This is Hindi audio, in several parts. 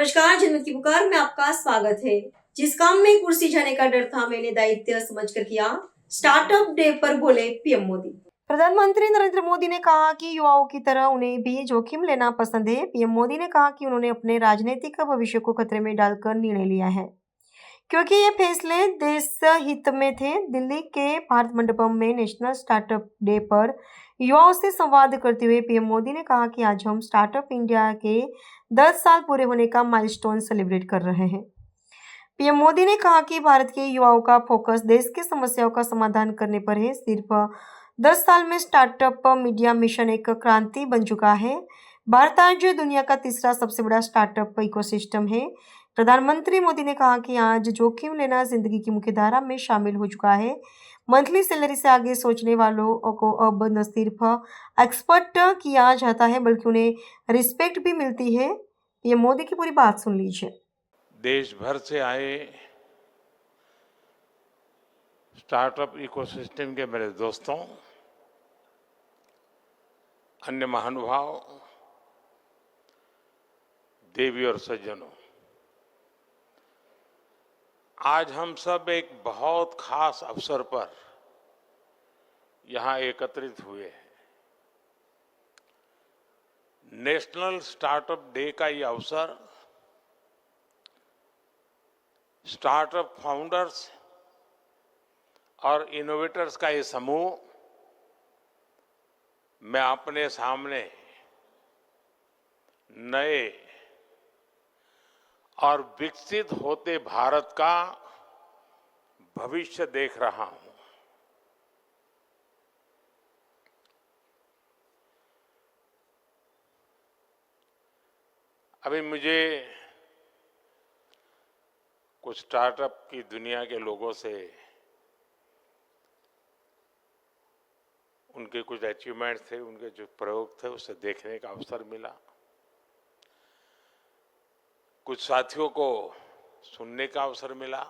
नमस्कार, जन्नत की पुकार में आपका स्वागत है। जिस काम में कुर्सी जाने का डर था, मैंने दायित्व समझकर किया। स्टार्टअप डे पर बोले पीएम मोदी। प्रधानमंत्री नरेंद्र मोदी ने कहा कि युवाओं की तरह उन्हें भी जोखिम लेना पसंद है। पीएम मोदी ने कहा कि उन्होंने अपने राजनीतिक भविष्य को खतरे में डालकर निर्णय लिया है, क्योंकि ये फैसले देश हित में थे। दिल्ली के भारत मंडपम में नेशनल स्टार्टअप डे पर युवाओं से संवाद करते हुए पीएम मोदी ने कहा कि आज हम स्टार्टअप इंडिया के 10 साल पूरे होने का माइलस्टोन सेलिब्रेट कर रहे हैं। पीएम मोदी ने कहा कि भारत के युवाओं का फोकस देश की समस्याओं का समाधान करने पर है। सिर्फ 10 साल में स्टार्टअप मीडिया मिशन एक क्रांति बन चुका है। भारत आज दुनिया का तीसरा सबसे बड़ा स्टार्टअप इकोसिस्टम है। प्रधानमंत्री मोदी ने कहा कि आज जोखिम लेना जिंदगी की मुख्यधारा में शामिल हो चुका है। मंथली सैलरी से आगे सोचने वालों को अब न सिर्फ एक्सपर्ट किया जाता है, बल्कि उन्हें रिस्पेक्ट भी मिलती है। ये मोदी की पूरी बात सुन लीजिए। देश भर से आए स्टार्टअप इकोसिस्टम के मेरे दोस्तों, अन्य महानुभाव, देवी और सज्जनों, आज हम सब एक बहुत खास अवसर पर यहां एकत्रित हुए हैं। नेशनल स्टार्टअप डे का ये अवसर स्टार्टअप फाउंडर्स और इनोवेटर्स का ये समूह मैं अपने सामने नए और विकसित होते भारत का भविष्य देख रहा हूं। अभी मुझे कुछ स्टार्टअप की दुनिया के लोगों से उनके कुछ अचीवमेंट्स थे, उनके जो प्रयोग थे, उसे देखने का अवसर मिला। कुछ साथियों को सुनने का अवसर मिला।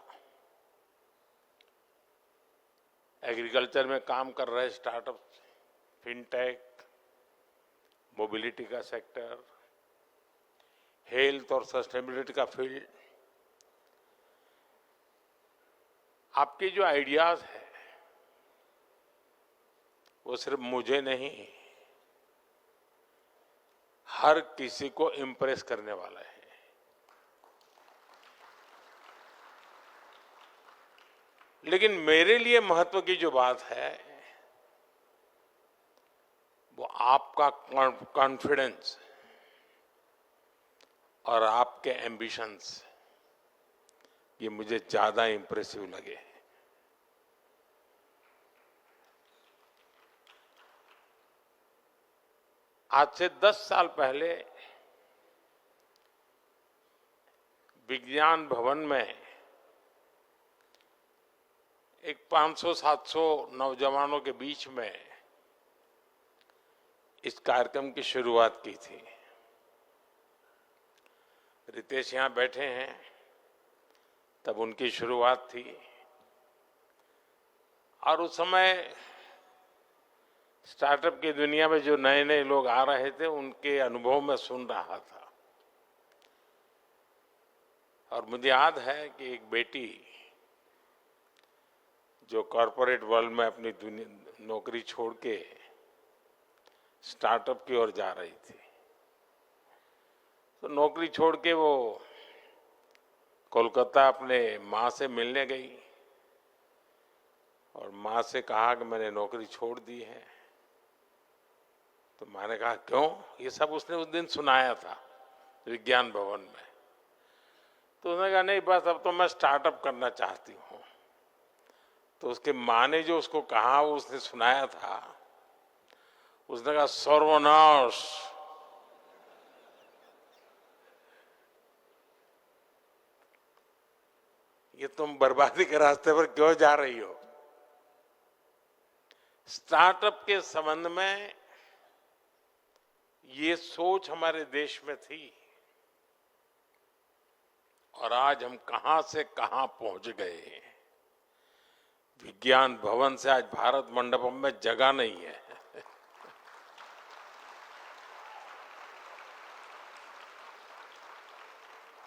एग्रीकल्चर में काम कर रहे स्टार्टअप, फिनटेक, मोबिलिटी का सेक्टर, हेल्थ और सस्टेनेबिलिटी का फील्ड, आपके जो आइडियाज है वो सिर्फ मुझे नहीं, हर किसी को इम्प्रेस करने वाला है। लेकिन मेरे लिए महत्व की जो बात है वो आपका कॉन्फिडेंस और आपके एम्बिशंस, ये मुझे ज्यादा इंप्रेसिव लगे। आज से 10 साल पहले विज्ञान भवन में एक 500-700 नौजवानों के बीच में इस कार्यक्रम की शुरुआत की थी। रितेश यहां बैठे हैं, तब उनकी शुरुआत थी। और उस समय स्टार्टअप की दुनिया में जो नए नए लोग आ रहे थे, उनके अनुभव में सुन रहा था। और मुझे याद है कि एक बेटी जो कॉरपोरेट वर्ल्ड में अपनी नौकरी छोड़ के स्टार्टअप की ओर जा रही थी, तो नौकरी छोड़ के वो कोलकाता अपने माँ से मिलने गई और माँ से कहा कि मैंने नौकरी छोड़ दी है। तो मैंने कहा क्यों? ये सब उसने उस दिन सुनाया था विज्ञान भवन में। तो उसने कहा नहीं, बस अब तो मैं स्टार्टअप करना चाहती हूँ। तो उसके माँ ने जो उसको कहा वो उसने सुनाया था। उसने कहा सर्वनाश, ये तुम बर्बादी के रास्ते पर क्यों जा रही हो? स्टार्टअप के संबंध में ये सोच हमारे देश में थी और आज हम कहां से कहां पहुंच गए। विज्ञान भवन से आज भारत मंडपम में जगह नहीं है।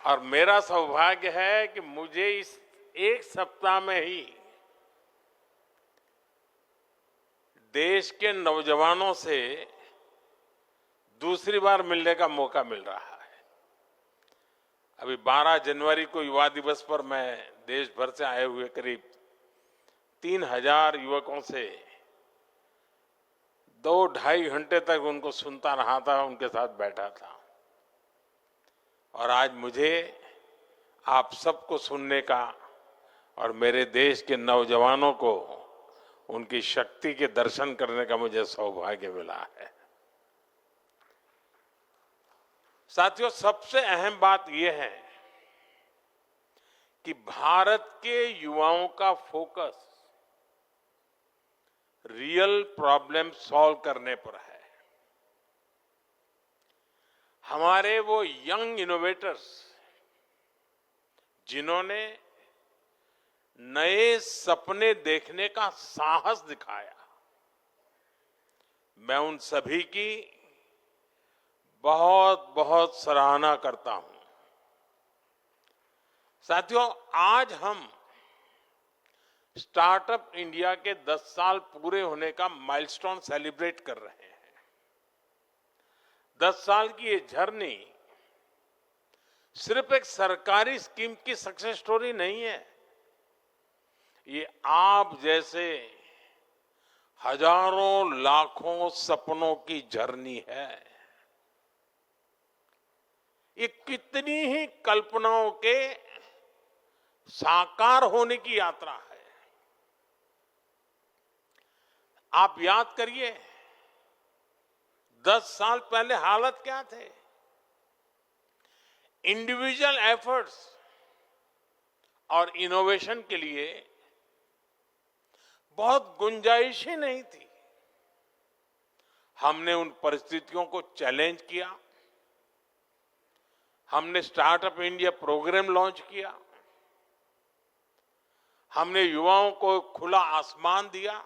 और मेरा सौभाग्य है कि मुझे इस एक सप्ताह में ही देश के नौजवानों से दूसरी बार मिलने का मौका मिल रहा है। अभी 12 जनवरी को युवा दिवस पर मैं देश भर से आए हुए करीब 3000 युवकों से 2-2.5 घंटे तक उनको सुनता रहा था, उनके साथ बैठा था। और आज मुझे आप सबको सुनने का और मेरे देश के नौजवानों को उनकी शक्ति के दर्शन करने का मुझे सौभाग्य मिला है। साथियों, सबसे अहम बात यह है कि भारत के युवाओं का फोकस रियल प्रॉब्लम सॉल्व करने पर है। हमारे वो यंग इनोवेटर्स जिन्होंने नए सपने देखने का साहस दिखाया, मैं उन सभी की बहुत बहुत सराहना करता हूं। साथियों, आज हम स्टार्टअप इंडिया के 10 साल पूरे होने का माइलस्टोन सेलिब्रेट कर रहे हैं। 10 साल की ये जर्नी सिर्फ एक सरकारी स्कीम की सक्सेस स्टोरी नहीं है, ये आप जैसे हजारों लाखों सपनों की जर्नी है। ये कितनी ही कल्पनाओं के साकार होने की यात्रा है। आप याद करिए, 10 साल पहले हालत क्या थे। इंडिविजुअल एफर्ट्स और इनोवेशन के लिए बहुत गुंजाइश ही नहीं थी। हमने उन परिस्थितियों को चैलेंज किया। हमने स्टार्टअप इंडिया प्रोग्राम लॉन्च किया। हमने युवाओं को खुला आसमान दिया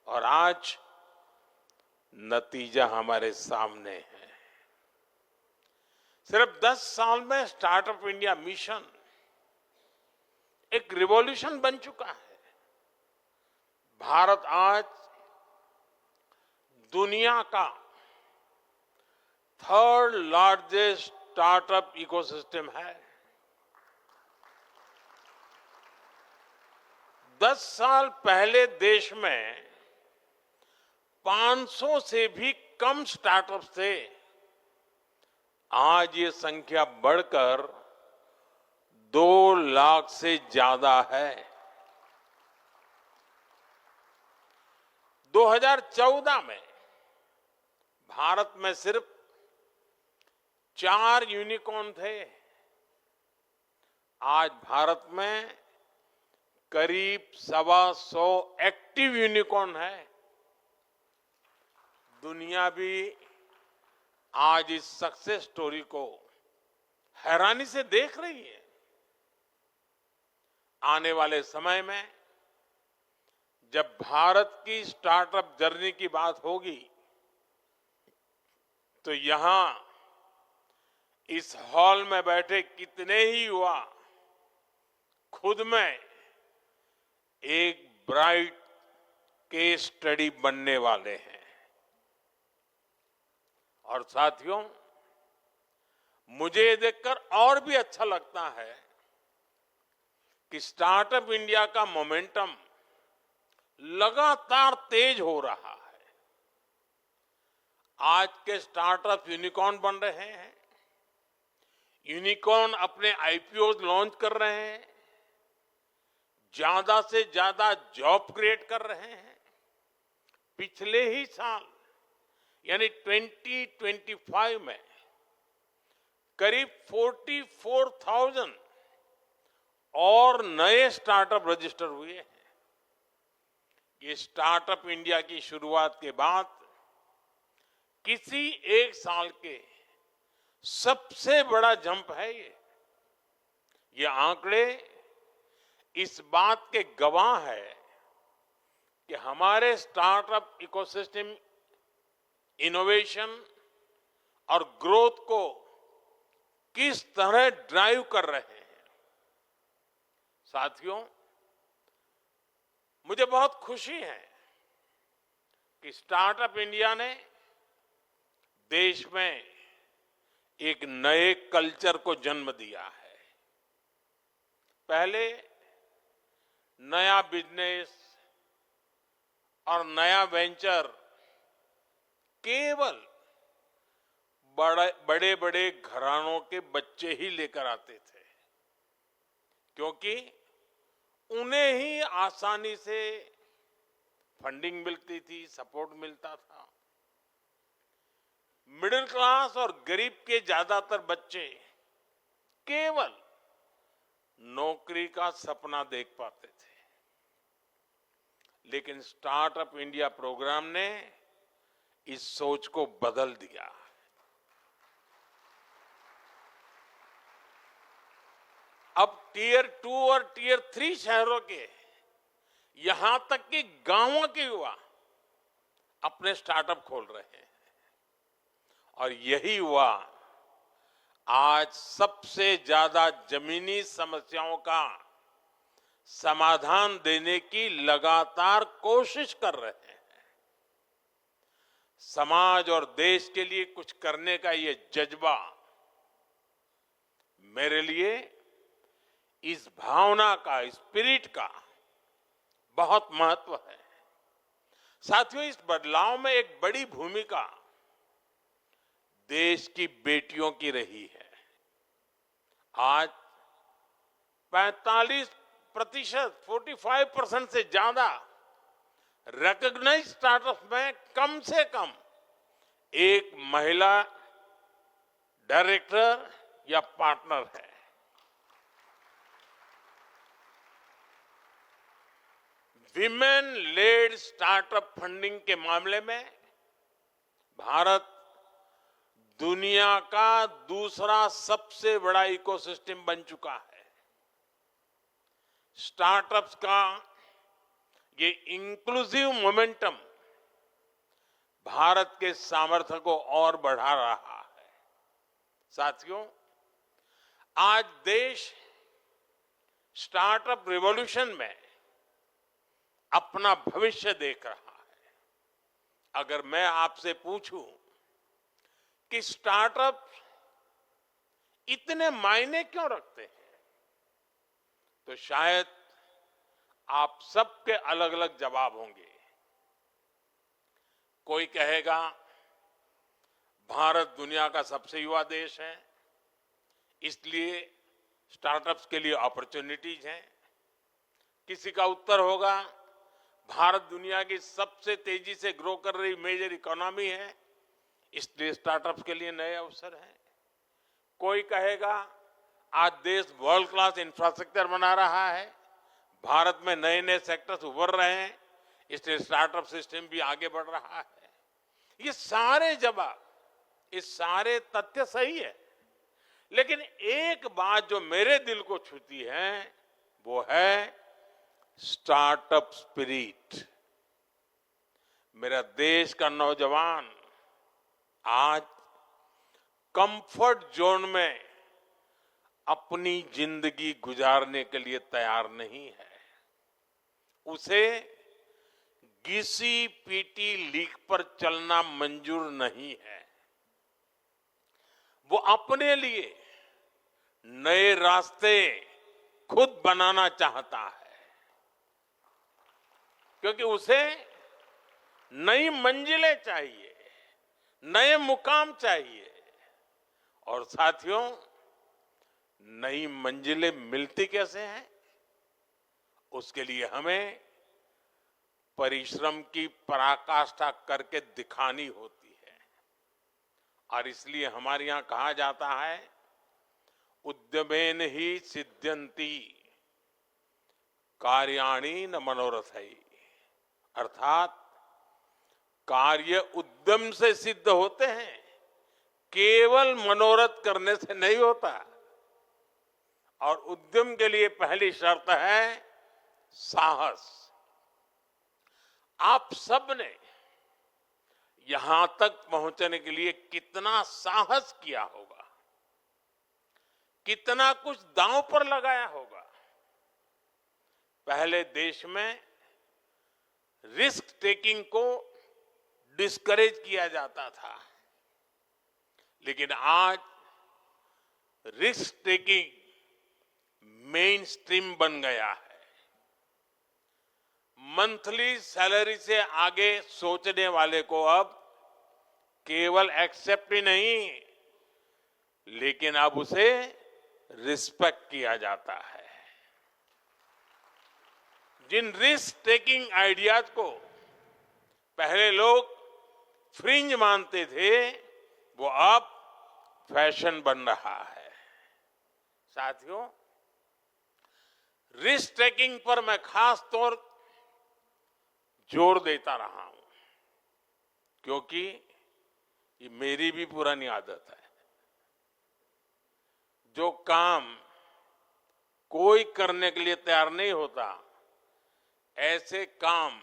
और आज नतीजा हमारे सामने है। सिर्फ 10 साल में स्टार्टअप इंडिया मिशन एक रिवॉल्यूशन बन चुका है। भारत आज दुनिया का 3rd लार्जेस्ट स्टार्टअप इकोसिस्टम है। 10 साल पहले देश में 500 से भी कम स्टार्टअप्स थे। आज ये संख्या बढ़कर 2 लाख से ज्यादा है। 2014 में भारत में सिर्फ 4 यूनिकॉर्न थे। आज भारत में करीब 125 एक्टिव यूनिकॉर्न है। दुनिया भी आज इस सक्सेस स्टोरी को हैरानी से देख रही है। आने वाले समय में जब भारत की स्टार्टअप जर्नी की बात होगी तो यहां इस हॉल में बैठे कितने ही युवा खुद में एक ब्राइट केस स्टडी बनने वाले हैं। और साथियों, मुझे ये देखकर और भी अच्छा लगता है कि स्टार्टअप इंडिया का मोमेंटम लगातार तेज हो रहा है। आज के स्टार्टअप यूनिकॉर्न बन रहे हैं। यूनिकॉर्न अपने आईपीओ लॉन्च कर रहे हैं। ज्यादा से ज्यादा जॉब क्रिएट कर रहे हैं। पिछले ही साल यानी 2025 में करीब 44,000 और नए स्टार्टअप रजिस्टर हुए हैं। ये स्टार्टअप इंडिया की शुरुआत के बाद किसी एक साल के सबसे बड़ा जंप है ये आंकड़े इस बात के गवाह है कि हमारे स्टार्टअप इकोसिस्टम इनोवेशन और ग्रोथ को किस तरह ड्राइव कर रहे हैं। साथियों, मुझे बहुत खुशी है कि स्टार्टअप इंडिया ने देश में एक नए कल्चर को जन्म दिया है। पहले नया बिजनेस और नया वेंचर केवल बड़े बड़े घरानों के बच्चे ही लेकर आते थे, क्योंकि उन्हें ही आसानी से फंडिंग मिलती थी, सपोर्ट मिलता था। मिडिल क्लास और गरीब के ज्यादातर बच्चे केवल नौकरी का सपना देख पाते थे, लेकिन स्टार्टअप इंडिया प्रोग्राम ने इस सोच को बदल दिया। अब टियर 2 और टियर 3 शहरों के, यहां तक कि गांवों के युवा अपने स्टार्टअप खोल रहे हैं, और यही युवा आज सबसे ज्यादा जमीनी समस्याओं का समाधान देने की लगातार कोशिश कर रहे हैं। समाज और देश के लिए कुछ करने का ये जज्बा मेरे लिए इस भावना का, इस स्पिरिट का बहुत महत्व है। साथियों, इस बदलाव में एक बड़ी भूमिका देश की बेटियों की रही है। आज 45% से ज्यादा रिकॉग्नाइज्ड स्टार्टअप में कम से कम एक महिला डायरेक्टर या पार्टनर है। विमेन लेड स्टार्टअप फंडिंग के मामले में भारत दुनिया का दूसरा सबसे बड़ा इकोसिस्टम बन चुका है। स्टार्टअप्स का ये इंक्लूसिव मोमेंटम भारत के सामर्थ्य को और बढ़ा रहा है। साथियों, आज देश स्टार्टअप रिवॉल्यूशन में अपना भविष्य देख रहा है। अगर मैं आपसे पूछूं कि स्टार्टअप इतने मायने क्यों रखते हैं, तो शायद आप सबके अलग अलग जवाब होंगे। कोई कहेगा भारत दुनिया का सबसे युवा देश है, इसलिए स्टार्टअप्स के लिए अपॉर्चुनिटीज हैं। किसी का उत्तर होगा भारत दुनिया की सबसे तेजी से ग्रो कर रही मेजर इकोनॉमी है, इसलिए स्टार्टअप्स के लिए नए अवसर हैं। कोई कहेगा आज देश वर्ल्ड क्लास इंफ्रास्ट्रक्चर बना रहा है, भारत में नए नए सेक्टर्स उभर रहे हैं, इसलिए स्टार्टअप सिस्टम भी आगे बढ़ रहा है। ये सारे जवाब, ये सारे तथ्य सही है, लेकिन एक बात जो मेरे दिल को छूती है वो है स्टार्टअप स्पिरिट। मेरा देश का नौजवान आज कंफर्ट जोन में अपनी जिंदगी गुजारने के लिए तैयार नहीं है। उसे घिसी पीटी लीक पर चलना मंजूर नहीं है। वो अपने लिए नए रास्ते खुद बनाना चाहता है, क्योंकि उसे नई मंजिलें चाहिए, नए मुकाम चाहिए। और साथियों, नई मंजिलें मिलती कैसे हैं? उसके लिए हमें परिश्रम की पराकाष्ठा करके दिखानी होती है। और इसलिए हमारे यहां कहा जाता है, उद्यमेन ही सिद्ध्यन्ति कार्याणि न मनोरथै। अर्थात कार्य उद्यम से सिद्ध होते हैं, केवल मनोरथ करने से नहीं होता। और उद्यम के लिए पहली शर्त है साहस। आप सब ने यहां तक पहुंचने के लिए कितना साहस किया होगा। कितना कुछ दांव पर लगाया होगा। पहले देश में रिस्क टेकिंग को डिस्करेज किया जाता था, लेकिन आज रिस्क टेकिंग मेन स्ट्रीम बन गया है। मंथली सैलरी से आगे सोचने वाले को अब केवल एक्सेप्ट ही नहीं, लेकिन अब उसे रिस्पेक्ट किया जाता है। जिन रिस्क टेकिंग आइडियाज को पहले लोग फ्रिंज मानते थे, वो अब फैशन बन रहा है। साथियों, रिस्क टेकिंग पर मैं खास तौर जोर देता रहा हूं, क्योंकि ये मेरी भी पुरानी आदत है। जो काम कोई करने के लिए तैयार नहीं होता, ऐसे काम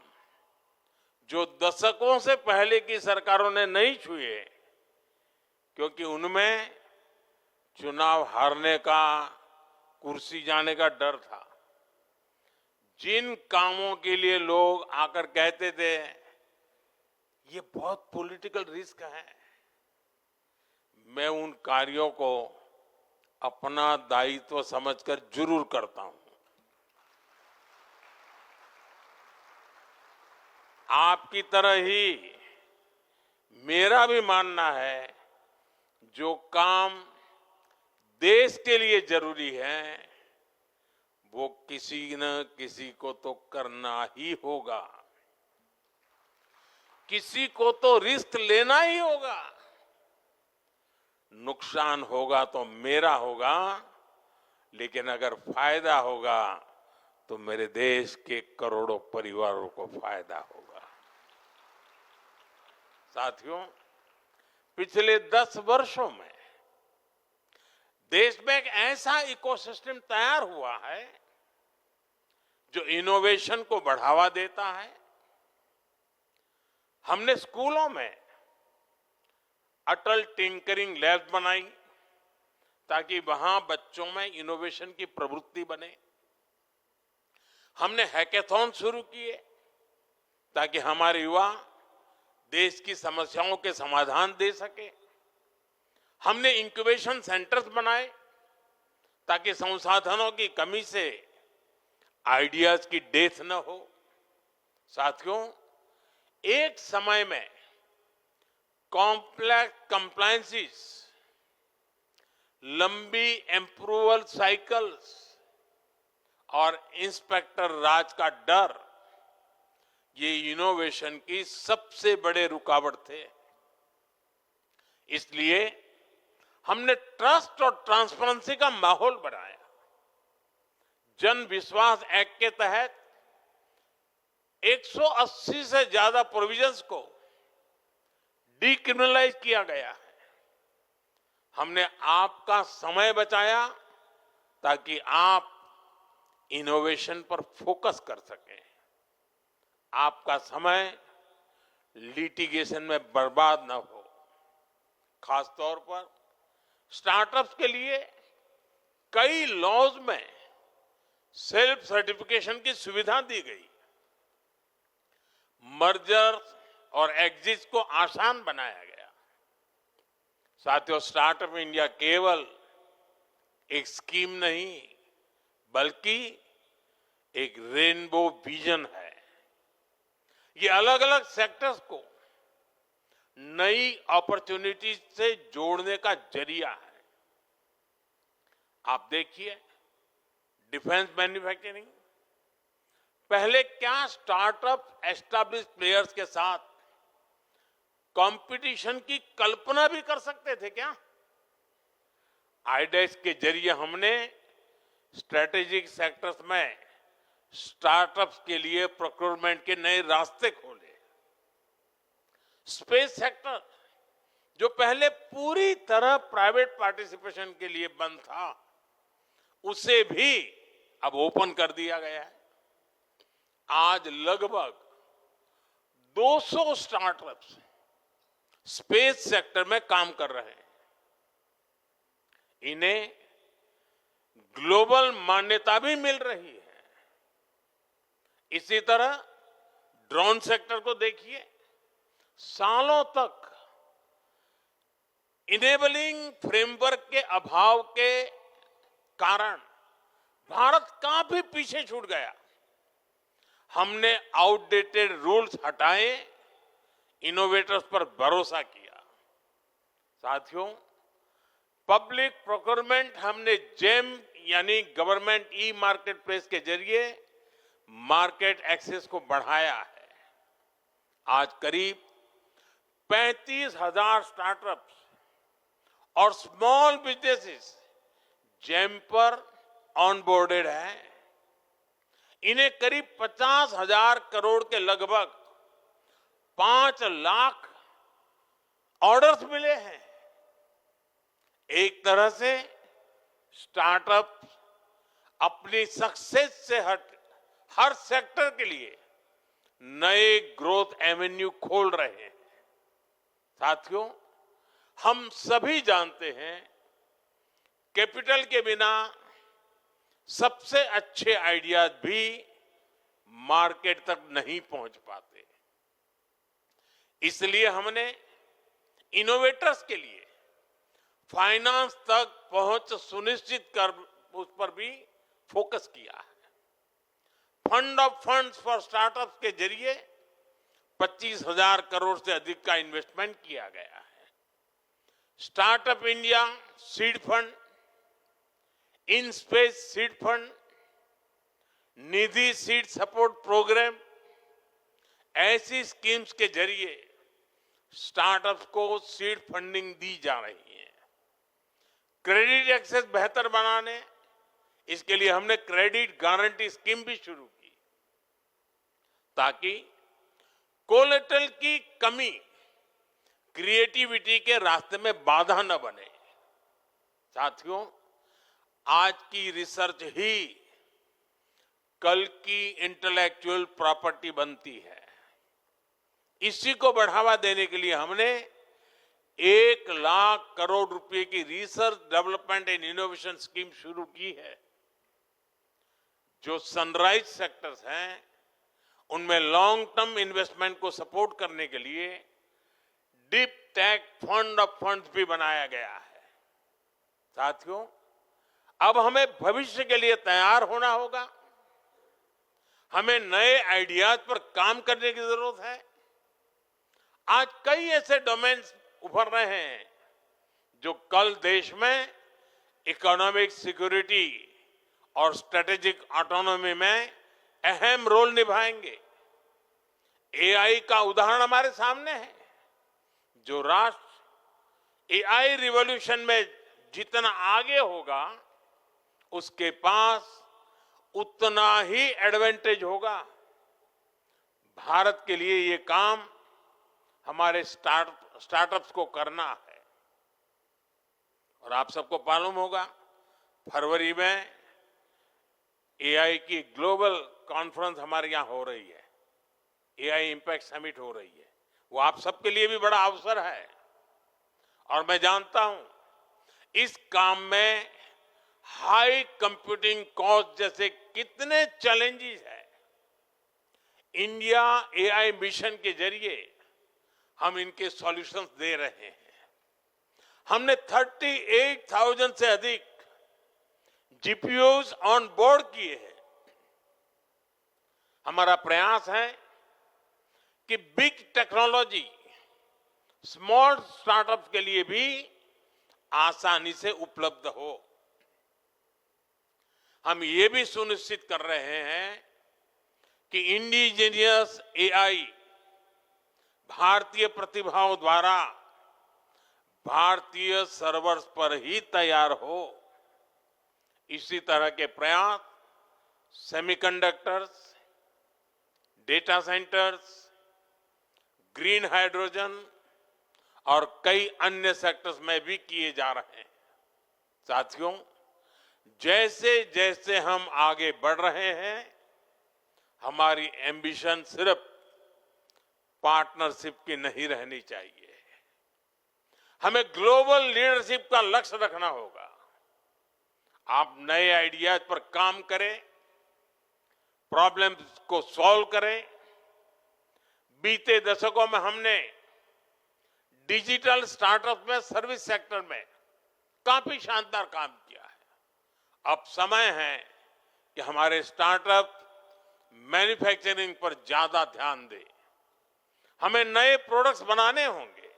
जो दशकों से पहले की सरकारों ने नहीं छुए, क्योंकि उनमें चुनाव हारने का, कुर्सी जाने का डर था। जिन कामों के लिए लोग आकर कहते थे ये बहुत पॉलिटिकल रिस्क है, मैं उन कार्यों को अपना दायित्व समझकर जरूर करता हूं। आपकी तरह ही मेरा भी मानना है, जो काम देश के लिए जरूरी है वो किसी न किसी को तो करना ही होगा, किसी को तो रिस्क लेना ही होगा। नुकसान होगा तो मेरा होगा, लेकिन अगर फायदा होगा तो मेरे देश के करोड़ों परिवारों को फायदा होगा। साथियों, पिछले 10 वर्षों में देश में एक ऐसा इकोसिस्टम तैयार हुआ है जो इनोवेशन को बढ़ावा देता है। हमने स्कूलों में अटल टिंकरिंग लैब्स बनाई ताकि वहां बच्चों में इनोवेशन की प्रवृत्ति बने। हमने हैकेथॉन शुरू किए ताकि हमारे युवा देश की समस्याओं के समाधान दे सके। हमने इंक्यूबेशन सेंटर्स बनाए ताकि संसाधनों की कमी से आइडियाज की डेथ न हो। साथियों, एक समय में कॉम्प्लेक्स कंप्लायंसेस, लंबी अप्रूवल साइकिल्स और इंस्पेक्टर राज का डर, ये इनोवेशन की सबसे बड़े रुकावट थे। इसलिए हमने ट्रस्ट और ट्रांसपेरेंसी का माहौल बनाया। जन विश्वास एक्ट के तहत 180 से ज्यादा प्रोविजंस को डीक्रिमिनलाइज किया गया है। हमने आपका समय बचाया ताकि आप इनोवेशन पर फोकस कर सकें। आपका समय लिटिगेशन में बर्बाद न हो। खास तौर पर स्टार्टअप्स के लिए कई लॉज में सेल्फ सर्टिफिकेशन की सुविधा दी गई। मर्जर और एग्जिट को आसान बनाया गया। साथियों, स्टार्टअप इंडिया केवल एक स्कीम नहीं, बल्कि एक रेनबो विजन है। ये अलग अलग सेक्टर्स को नई अपॉर्चुनिटी से जोड़ने का जरिया है। आप देखिए, डिफेंस मैन्युफैक्चरिंग, पहले क्या स्टार्टअप एस्टैब्लिश प्लेयर्स के साथ कंपटीशन की कल्पना भी कर सकते थे क्या? आईडेक्स के जरिए हमने स्ट्रेटेजिक सेक्टर्स में स्टार्टअप्स के लिए प्रोक्योरमेंट के नए रास्ते खोले। स्पेस सेक्टर, जो पहले पूरी तरह प्राइवेट पार्टिसिपेशन के लिए बंद था, उसे भी अब ओपन कर दिया गया है। आज लगभग 200 स्टार्टअप्स स्पेस सेक्टर में काम कर रहे हैं। इन्हें ग्लोबल मान्यता भी मिल रही है। इसी तरह ड्रोन सेक्टर को देखिए, सालों तक इनेबलिंग फ्रेमवर्क के अभाव के कारण भारत काफी पीछे छूट गया। हमने आउटडेटेड रूल्स हटाए, इनोवेटर्स पर भरोसा किया। साथियों, पब्लिक प्रोक्योरमेंट हमने जेम यानी गवर्नमेंट ई मार्केट प्लेस के जरिए मार्केट एक्सेस को बढ़ाया है। आज करीब 35,000 स्टार्टअप्स और स्मॉल बिजनेसेस जेम पर ऑनबोर्डेड हैं। इन्हें करीब 50,000 करोड़ के लगभग 5 लाख ऑर्डर्स मिले हैं। एक तरह से स्टार्टअप अपनी सक्सेस से हर सेक्टर के लिए नए ग्रोथ एवेन्यू खोल रहे हैं। साथियों, हम सभी जानते हैं, कैपिटल के बिना सबसे अच्छे आइडियाज भी मार्केट तक नहीं पहुंच पाते। इसलिए हमने इनोवेटर्स के लिए फाइनेंस तक पहुंच सुनिश्चित कर उस पर भी फोकस किया है। Fund of funds for startups के जरिए 25,000 करोड़ से अधिक का इन्वेस्टमेंट किया गया है। Startup India seed fund, in space seed fund, Nidhi seed support programme, ऐसी स्कीम्स के जरिए स्टार्टअप्स को सीड फंडिंग दी जा रही है। क्रेडिट एक्सेस बेहतर बनाने, इसके लिए हमने क्रेडिट गारंटी स्कीम भी शुरू की, ताकि कोलेटरल की कमी क्रिएटिविटी के रास्ते में बाधा न बने। साथियों, आज की रिसर्च ही कल की इंटेलेक्चुअल प्रॉपर्टी बनती है। इसी को बढ़ावा देने के लिए हमने 1 लाख करोड़ रुपए की research development and innovation scheme शुरू की है। जो सनराइज सेक्टर्स हैं, उनमें लॉन्ग टर्म इन्वेस्टमेंट को सपोर्ट करने के लिए deep tech fund of funds भी बनाया गया है। साथियों, अब हमें भविष्य के लिए तैयार होना होगा। हमें नए आइडियाज पर काम करने की जरूरत है। आज कई ऐसे डोमेन्स उभर रहे हैं जो कल देश में इकोनॉमिक सिक्योरिटी और स्ट्रेटेजिक ऑटोनॉमी में अहम रोल निभाएंगे। एआई का उदाहरण हमारे सामने है। जो राष्ट्र एआई रिवॉल्यूशन में जितना आगे होगा, उसके पास उतना ही एडवांटेज होगा। भारत के लिए ये काम हमारे स्टार्टअप्स को करना है। और आप सबको मालूम होगा, फरवरी में एआई की ग्लोबल कॉन्फ्रेंस हमारे यहां हो रही है। एआई इंपैक्ट समिट हो रही है। वो आप सबके लिए भी बड़ा अवसर है। और मैं जानता हूं, इस काम में हाई कंप्यूटिंग कॉस्ट जैसे कितने चैलेंजेस हैं। इंडिया एआई मिशन के जरिए हम इनके सॉल्यूशंस दे रहे हैं। हमने 38,000 से अधिक जीपीयूज ऑन बोर्ड किए हैं। हमारा प्रयास है कि बिग टेक्नोलॉजी स्मॉल स्टार्टअप्स के लिए भी आसानी से उपलब्ध हो। हम ये भी सुनिश्चित कर रहे हैं कि इंडिजीनियस एआई भारतीय प्रतिभाओं द्वारा भारतीय सर्वर्स पर ही तैयार हो। इसी तरह के प्रयास semiconductors, data centres, green hydrogen और कई अन्य सेक्टर्स में भी किए जा रहे हैं। साथियों, जैसे जैसे हम आगे बढ़ रहे हैं, हमारी एम्बिशन सिर्फ पार्टनरशिप की नहीं रहनी चाहिए। हमें ग्लोबल लीडरशिप का लक्ष्य रखना होगा। आप नए आइडियाज पर काम करें, प्रॉब्लम्स को सॉल्व करें। बीते दशकों में हमने डिजिटल स्टार्टअप में, सर्विस सेक्टर में काफी शानदार काम किया है। अब समय है कि हमारे स्टार्टअप मैन्युफैक्चरिंग पर ज्यादा ध्यान दें। हमें नए प्रोडक्ट्स बनाने होंगे,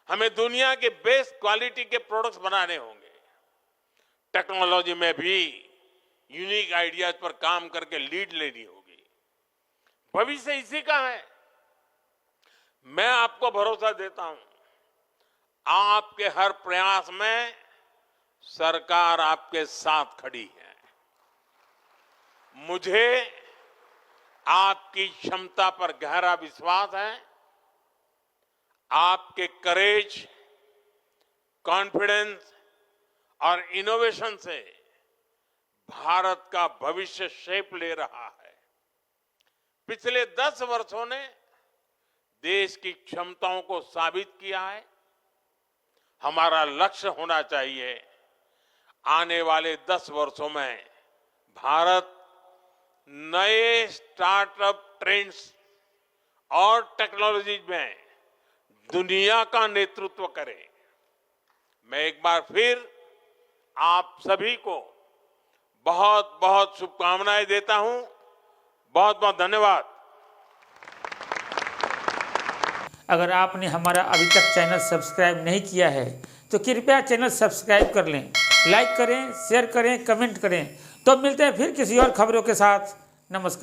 हमें दुनिया के बेस्ट क्वालिटी के प्रोडक्ट्स बनाने होंगे। टेक्नोलॉजी में भी यूनिक आइडियाज पर काम करके लीड लेनी होगी। भविष्य इसी का है। मैं आपको भरोसा देता हूं, आपके हर प्रयास में सरकार आपके साथ खड़ी है। मुझे आपकी क्षमता पर गहरा विश्वास है। आपके करेज, कॉन्फिडेंस और इनोवेशन से भारत का भविष्य शेप ले रहा है। पिछले 10 वर्षों ने देश की क्षमताओं को साबित किया है। हमारा लक्ष्य होना चाहिए, आने वाले 10 वर्षों में भारत नए स्टार्टअप ट्रेंड्स और टेक्नोलॉजी में दुनिया का नेतृत्व करे। मैं एक बार फिर आप सभी को बहुत बहुत शुभकामनाएं देता हूं। बहुत बहुत धन्यवाद। अगर आपने हमारा अभी तक चैनल सब्सक्राइब नहीं किया है तो कृपया चैनल सब्सक्राइब कर लें, लाइक करें, शेयर करें, कमेंट करें। तो मिलते हैं फिर किसी और खबरों के साथ। नमस्कार।